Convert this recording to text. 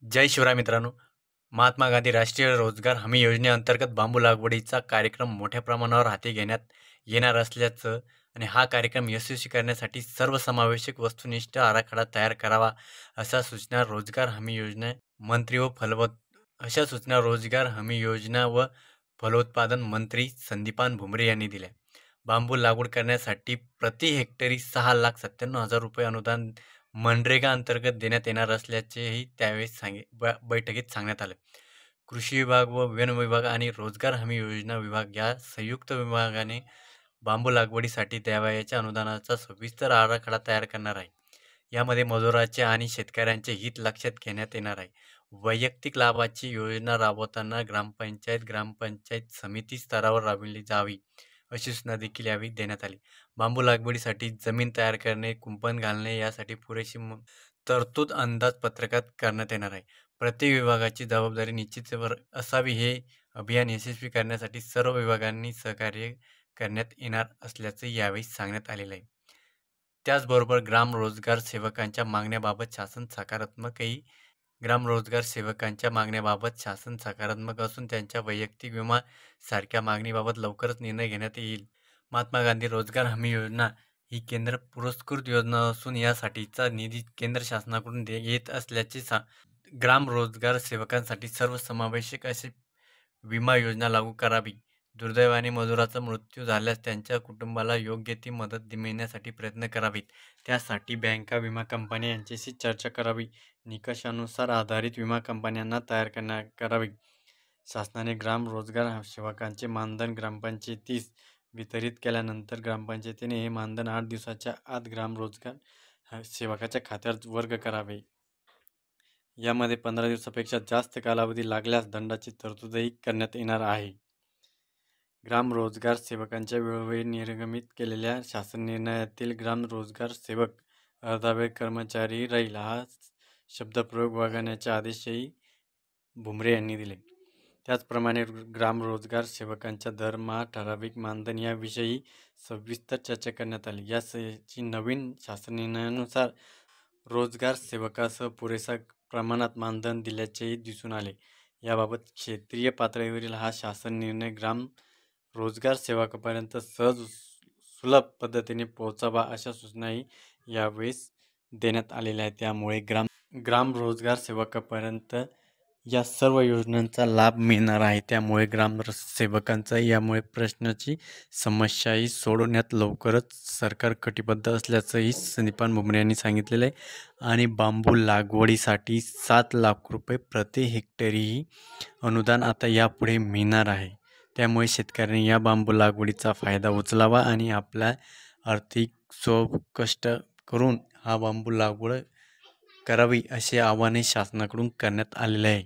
जय शिवराय मित्रांनो. महात्मा गांधी राष्ट्रीय रोजगार हमी योजनेअंतर्गत बांबू लागवडीचा कार्यक्रम मोठ्या प्रमाणावर हाती घेण्यात येणार असल्याचं आणि हा कार्यक्रम यशस्वी करण्यासाठी सर्वसमावेशक वस्तुनिष्ठ आराखडा तयार करावा अशा सूचना रोजगार हमी योजना व फलोत्पादन मंत्री संदीपान भुमरे यांनी दिल्या. बांबू लागवड करण्यासाठी प्रति हेक्टरी 6,97,000 रुपये अनुदान मनरेगा अंतर्गत देण्यात येणार असल्याचेही त्यावेळेस बैठकीत सांगण्यात आले. कृषी विभाग व वन विभाग आणि रोजगार हमी योजना विभाग या संयुक्त विभागाने बांबू लागवडीसाठी द्यावयाच्या अनुदानाचा सविस्तर आराखडा तयार करणार आहे. यामध्ये मजुराचे आणि शेतकऱ्यांचे हित लक्षात घेण्यात येणार आहे. वैयक्तिक लाभाची योजना राबवताना ग्रामपंचायत समिती स्तरावर राबविली जावी अशी सूचना देखील यावेळी देण्यात आली. बांबू लागवडीसाठी जमीन तयार करणे, कुंपण घालणे यासाठी पुरेशी तरतूद अंदाजपत्रकात करण्यात येणार आहे. प्रत्येक विभागाची जबाबदारी निश्चित असावी. हे अभियान यशस्वी करण्यासाठी सर्व विभागांनी सहकार्य करण्यात येणार असल्याचं यावेळी सांगण्यात आलेलं आहे. त्याचबरोबर ग्राम रोजगार सेवकांच्या मागण्याबाबत शासन सकारात्मक असून त्यांच्या वैयक्तिक विमा सारख्या मागणीबाबत लवकरच निर्णय घेण्यात येईल. महात्मा गांधी रोजगार हमी योजना ही केंद्र पुरस्कृत योजना असून यासाठीचा निधी केंद्र शासनाकडून येत असल्याचे ग्राम रोजगार सेवकांसाठी सर्वसमावेशक अशी विमा योजना लागू करावी. दुर्दैवाने मजुराचा मृत्यू झाल्यास त्यांच्या कुटुंबाला योग्य ती मदत मिळण्यासाठी प्रयत्न करावेत. त्यासाठी बँका, विमा कंपन्या यांच्याशी चर्चा करावी. निकषानुसार आधारित विमा कंपन्यांना तयार करावी. शासनाने ग्राम रोजगार सेवकांचे मानधन ग्रामपंचायतीस वितरित केल्यानंतर ग्रामपंचायतीने हे मानधन 8 दिवसाच्या आत ग्राम रोजगार सेवकाच्या खात्यावर वर्ग करावे. यामध्ये 15 दिवसापेक्षा जास्त कालावधी लागल्यास दंडाची तरतूदही करण्यात येणार आहे. ग्राम रोजगार सेवकांच्या वेळोवेळी निर्गमित केलेल्या शासन निर्णयातील ग्राम रोजगार सेवक अर्धावेळ कर्मचारी राहील हा शब्दप्रयोग वगळण्याचे आदेशही भुमरे यांनी दिले. त्याचप्रमाणे ग्राम रोजगार सेवकांच्या दरमहा, ठराविक मानधन याविषयी सविस्तर चर्चा करण्यात आली. याची नवीन शासन निर्णयानुसार रोजगार सेवकासह पुरेशा प्रमाणात मानधन दिल्याचेही दिसून आले. याबाबत क्षेत्रीय पातळीवरील हा शासन निर्णय ग्राम रोजगार सेवकांपर्यंत सुलभ पद्धतीने पोहोचावा अशा सूचनाही यावेळेस देण्यात आलेल्या आहेत. त्यामुळे ग्राम रोजगार सेवकांपर्यंत या सर्व योजनांचा लाभ मिळणार आहे. त्यामुळे ग्रामसेवकांचा यामुळे प्रश्नाची समस्याही सोडवण्यात लवकरच सरकार कटिबद्ध असल्याचंही संदीपान भुमरे यांनी सांगितलेलं आहे. आणि बांबू लागवडीसाठी 7 लाख रुपये प्रति हेक्टरीही अनुदान आता यापुढे मिळणार आहे. त्यामुळे शेतकऱ्यांनी या बांबू लागवडीचा फायदा उचलावा आणि आपल्या आर्थिक कष्ट करून हा बांबू लागवड करावी असे आवाहनही शासनाकडून करण्यात आलेले आहे.